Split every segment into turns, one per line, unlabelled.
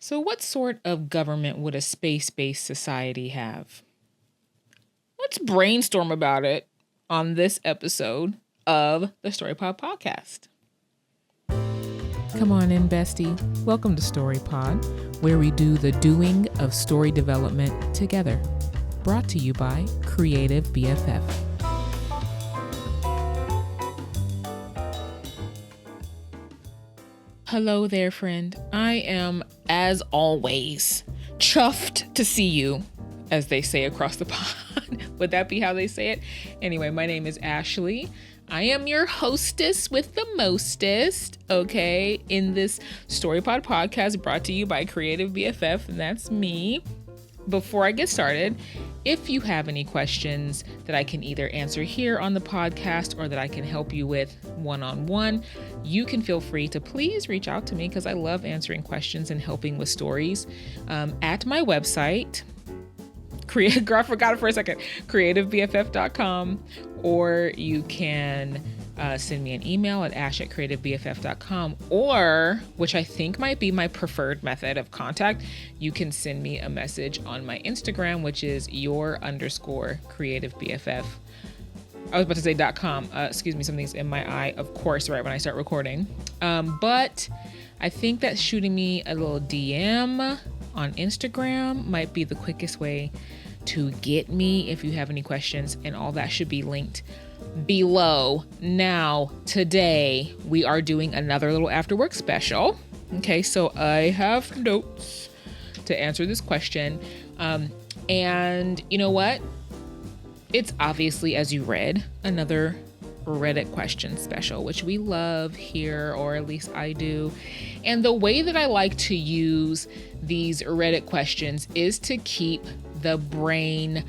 So, what sort of government would a space-based society have? Let's brainstorm about it on this episode of the StoryPod podcast. Come on in, bestie. Welcome to StoryPod, where we do the doing of story development together. Brought to you by Creative BFF. Hello there, friend. I am, as always, chuffed to see you, as they say across the pond. Would that be how they say it? Anyway, my name is Ashley. I am your hostess with the mostest, okay, in this StoryPod podcast brought to you by Creative BFF, and that's me. Before I get started, if you have any questions that I can either answer here on the podcast or that I can help you with one-on-one, you can feel free to please reach out to me because I love answering questions and helping with stories at my website. I forgot it for a second, creativebff.com, or you can send me an email at ash@creativebff.com, or, which I think might be my preferred method of contact, you can send me a message on my Instagram, which is your_creativebff. I was about to say .com. Excuse me, something's in my eye, of course, right when I start recording. But I think that shooting me a little DM on Instagram might be the quickest way to get me if you have any questions, and all that should be linked below. Now, today we are doing another little after work special. Okay, so I have notes to answer this question. And you know what? It's obviously, as you read, another Reddit question special, which we love here, or at least I do. And the way that I like to use these Reddit questions is to keep the brain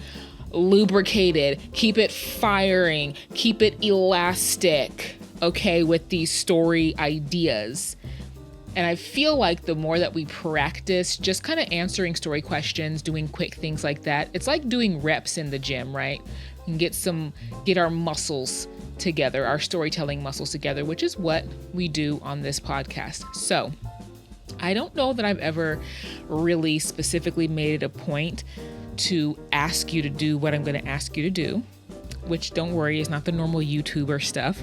lubricated, keep it firing, keep it elastic, okay, with these story ideas. And I feel like the more that we practice just kind of answering story questions, doing quick things like that, it's like doing reps in the gym, right? We can get our muscles together, our storytelling muscles together, which is what we do on this podcast. So I don't know that I've ever really specifically made it a point to ask you to do what I'm going to ask you to do, which, don't worry, is not the normal YouTuber stuff.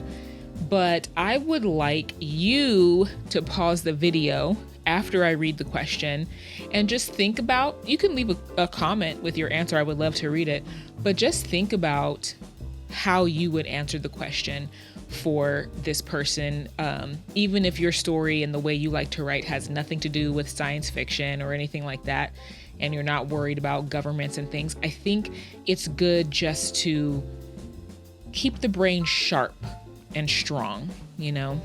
But I would like you to pause the video after I read the question and just think about, you can leave a comment with your answer. I would love to read it, but just think about how you would answer the question for this person. Even if your story and the way you like to write has nothing to do with science fiction or anything like that, and you're not worried about governments and things, I think it's good just to keep the brain sharp and strong, you know?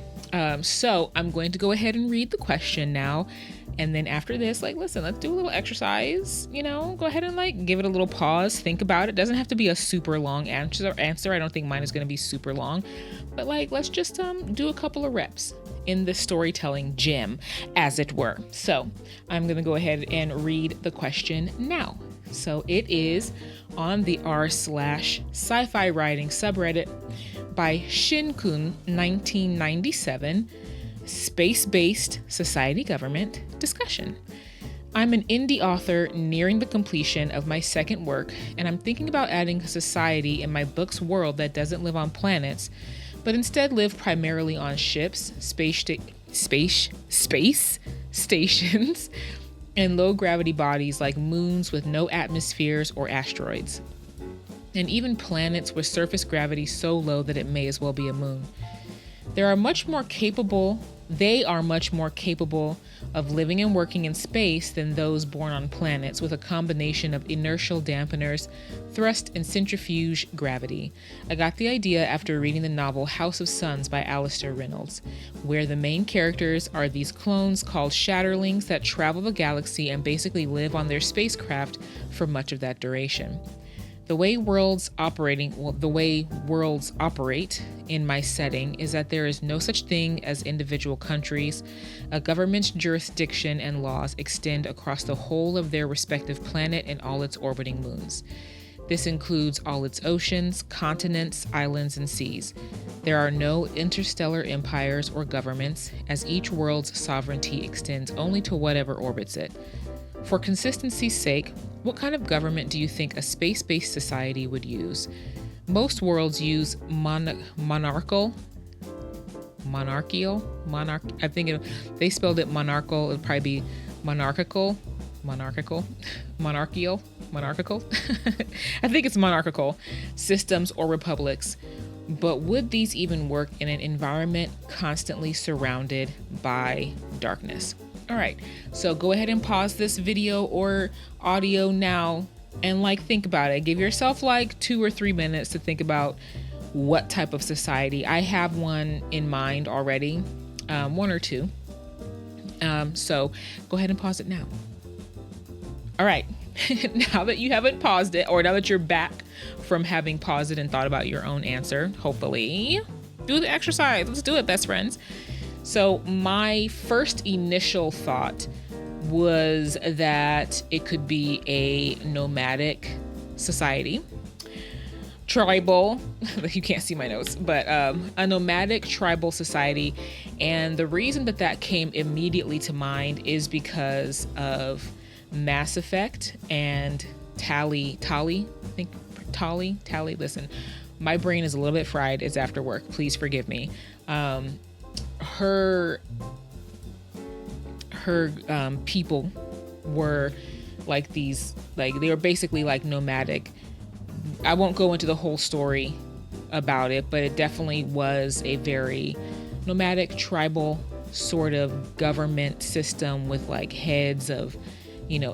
So I'm going to go ahead and read the question now. And then after this, listen, let's do a little exercise, go ahead and give it a little pause, think about it. Doesn't have to be a super long answer. I don't think mine is going to be super long, but let's just do a couple of reps in the storytelling gym, as it were. So I'm going to go ahead and read the question now. So it is on the r/sci-fi writing subreddit by Shinkun 1997, space-based society government discussion. I'm an indie author nearing the completion of my second work, and I'm thinking about adding a society in my book's world that doesn't live on planets, but instead live primarily on ships, space stations, and low-gravity bodies like moons with no atmospheres or asteroids, and even planets with surface gravity so low that it may as well be a moon. They are much more capable of living and working in space than those born on planets with a combination of inertial dampeners, thrust and centrifuge gravity. I got the idea after reading the novel House of Suns by Alistair Reynolds, where the main characters are these clones called Shatterlings that travel the galaxy and basically live on their spacecraft for much of that duration. The way worlds operate in my setting is that there is no such thing as individual countries. A government's jurisdiction and laws extend across the whole of their respective planet and all its orbiting moons. This includes all its oceans, continents, islands, and seas. There are no interstellar empires or governments, as each world's sovereignty extends only to whatever orbits it. For consistency's sake, what kind of government do you think a space-based society would use? Most worlds use monarchical. I think they spelled it monarchical. It'd probably be monarchical. I think it's monarchical systems or republics. But would these even work in an environment constantly surrounded by darkness? All right, so go ahead and pause this video or audio now and think about it. Give yourself 2 or 3 minutes to think about what type of society. I have one in mind already, 1 or 2. So go ahead and pause it now. All right, now that you haven't paused it, or now that you're back from having paused it and thought about your own answer, hopefully, do the exercise. Let's do it, best friends. So my first initial thought was that it could be a nomadic society. Tribal, you can't see my notes, but a nomadic tribal society. And the reason that came immediately to mind is because of Mass Effect and Tali. Listen, my brain is a little bit fried. It's after work. Please forgive me. Her people were they were basically nomadic. I won't go into the whole story about it, but it definitely was a very nomadic tribal sort of government system with heads of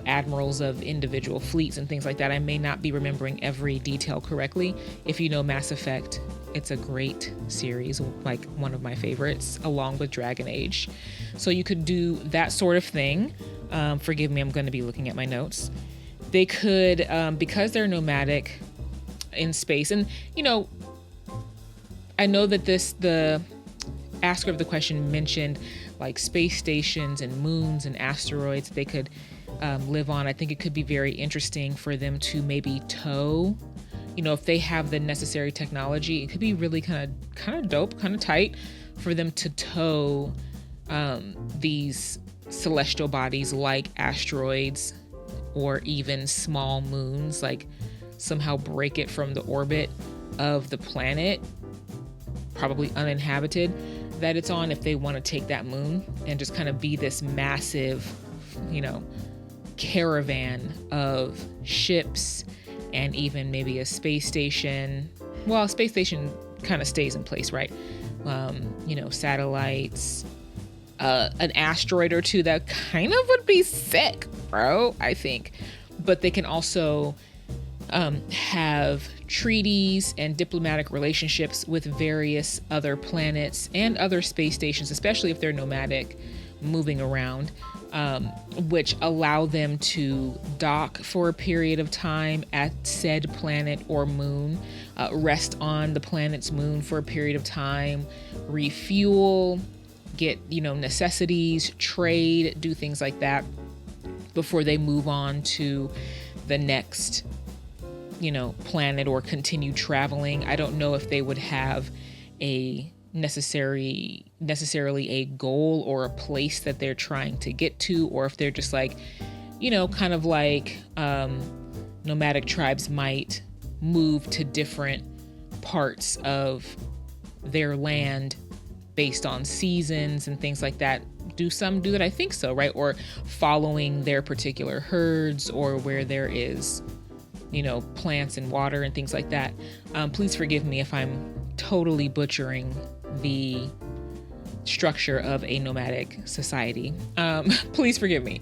admirals of individual fleets and things like that. I may not be remembering every detail correctly. If you know Mass Effect, it's a great series, one of my favorites, along with Dragon Age. So you could do that sort of thing. Forgive me, I'm going to be looking at my notes. They could, because they're nomadic in space, and I know that the asker of the question mentioned space stations and moons and asteroids they could live on. I think it could be very interesting for them to maybe tow, if they have the necessary technology. It could be really kind of dope, kind of tight for them to tow these celestial bodies like asteroids or even small moons, somehow break it from the orbit of the planet, probably uninhabited, that it's on, if they want to take that moon and just kind of be this massive, caravan of ships and even maybe a space station. Well, a space station kind of stays in place, right? Satellites, an asteroid or two, that kind of would be sick, bro, I think. But they can also have treaties and diplomatic relationships with various other planets and other space stations, especially if they're nomadic, moving around, which allow them to dock for a period of time at said planet or moon, rest on the planet's moon for a period of time, refuel, get, necessities, trade, do things like that before they move on to the next planet or continue traveling. I don't know if they would have a necessarily a goal or a place that they're trying to get to, or if they're just kind of nomadic tribes might move to different parts of their land based on seasons and things like that. Do some do that? I think so, right? Or following their particular herds, or where there is plants and water and things like that. Please forgive me if I'm totally butchering the structure of a nomadic society. Please forgive me.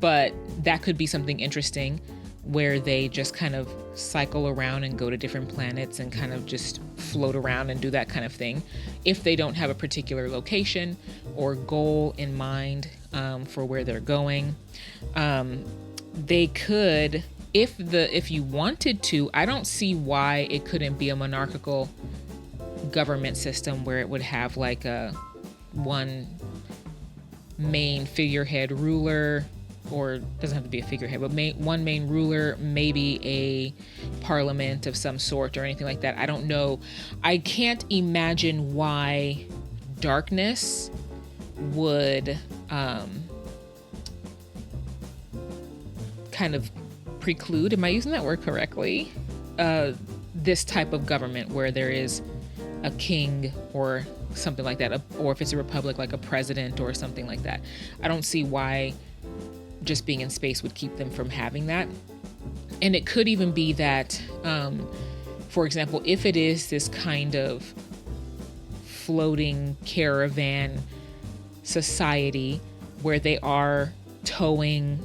But that could be something interesting, where they just kind of cycle around and go to different planets and kind of just float around and do that kind of thing. If they don't have a particular location or goal in mind for where they're going, they could, if you wanted to. I don't see why it couldn't be a monarchical government system where it would have a one main figurehead ruler, or doesn't have to be a figurehead, but one main ruler, maybe a parliament of some sort or anything like that. I don't know. I can't imagine why darkness would kind of preclude, am I using that word correctly? This type of government where there is a king or something like that, or if it's a republic, like a president or something like that. I don't see why just being in space would keep them from having that. And it could even be that, for example, if it is this kind of floating caravan society where they are towing,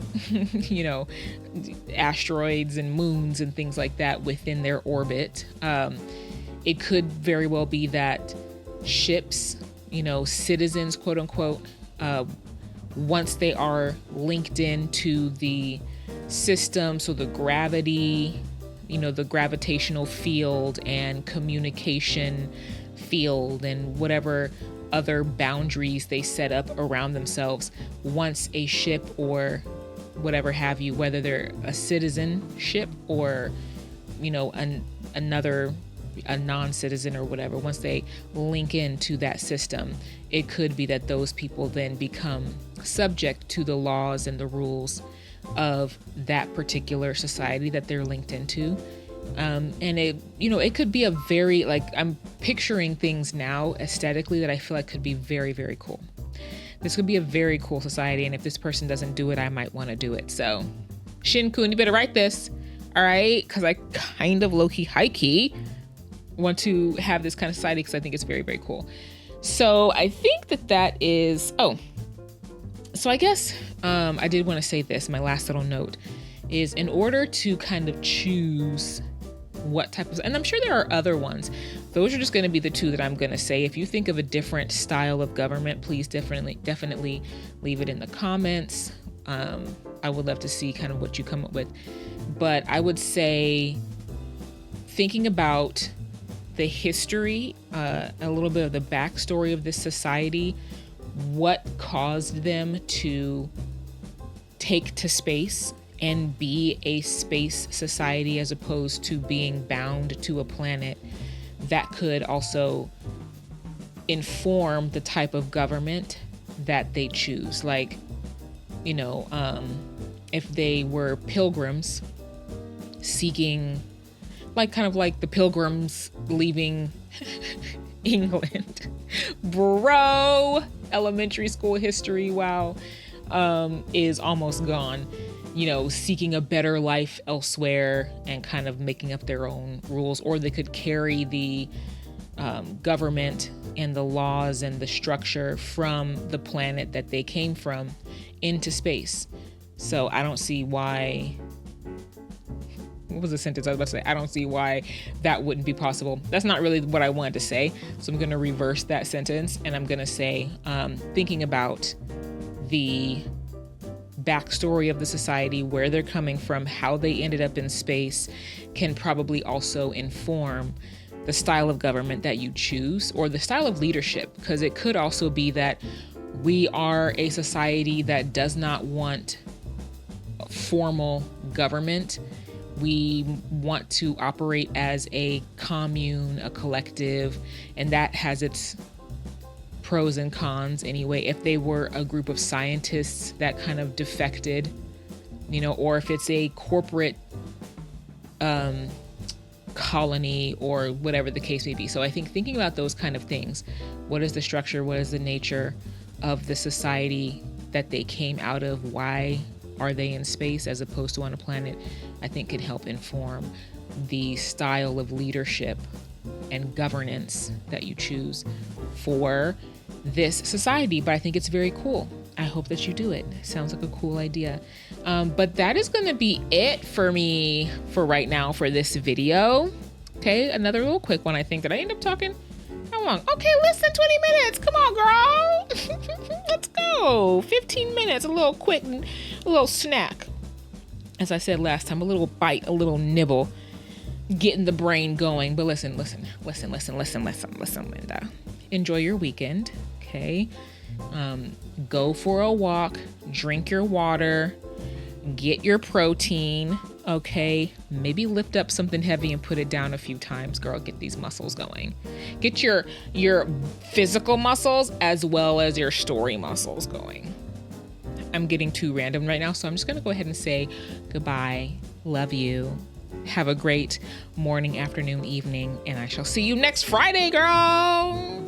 asteroids and moons and things like that within their orbit, it could very well be that ships, citizens, quote unquote, once they are linked into the system, so the gravity, the gravitational field and communication field and whatever other boundaries they set up around themselves, once a ship or whatever have you, whether they're a citizen ship or, a non-citizen or whatever, once they link into that system, it could be that those people then become subject to the laws and the rules of that particular society that they're linked into. And it could be a very, I'm picturing things now aesthetically that I feel like could be very, very cool. This could be a very cool society. And if this person doesn't do it, I might want to do it. So Shin-kun, you better write this. All right. Cause I kind of low-key, high-key want to have this kind of society because I think it's very, very cool. So I think that is, so I guess I did want to say this. My last little note is, in order to kind of choose what type of, and I'm sure there are other ones, those are just going to be the two that I'm going to say. If you think of a different style of government, please definitely leave it in the comments. I would love to see kind of what you come up with. But I would say, thinking about the history, a little bit of the backstory of this society, what caused them to take to space and be a space society as opposed to being bound to a planet, that could also inform the type of government that they choose. Like, if they were pilgrims seeking, kind of like the Pilgrims leaving England. Bro, elementary school history, wow, is almost gone. Seeking a better life elsewhere and kind of making up their own rules, or they could carry the government and the laws and the structure from the planet that they came from into space. So I don't see why, what was the sentence I was about to say? I don't see why that wouldn't be possible. That's not really what I wanted to say. So I'm going to reverse that sentence and I'm going to say, thinking about the backstory of the society, where they're coming from, how they ended up in space, can probably also inform the style of government that you choose, or the style of leadership, because it could also be that we are a society that does not want formal government. We want to operate as a commune, a collective, and that has its pros and cons anyway. If they were a group of scientists that kind of defected, or if it's a corporate colony or whatever the case may be. So I think thinking about those kind of things, what is the structure, what is the nature of the society that they came out of, why are they in space as opposed to on a planet, I think can help inform the style of leadership and governance that you choose for this society. But I think it's very cool. I hope that you do it. Sounds like a cool idea. But that is going to be it for me for right now for this video. Okay, another little quick one. I think that I end up talking how long? Okay, less than 20 minutes. Come on, girl. Let's go. 15 minutes, a little quick, a little snack. As I said last time, a little bite, a little nibble, getting the brain going. But listen, Linda. Enjoy your weekend, okay? Go for a walk, drink your water, Get your protein, okay? Maybe lift up something heavy and put it down a few times, girl. Get these muscles going. Get your physical muscles as well as your story muscles going. I'm getting too random right now, so I'm just gonna go ahead and say goodbye. Love you. Have a great morning, afternoon, evening, and I shall see you next Friday, girl.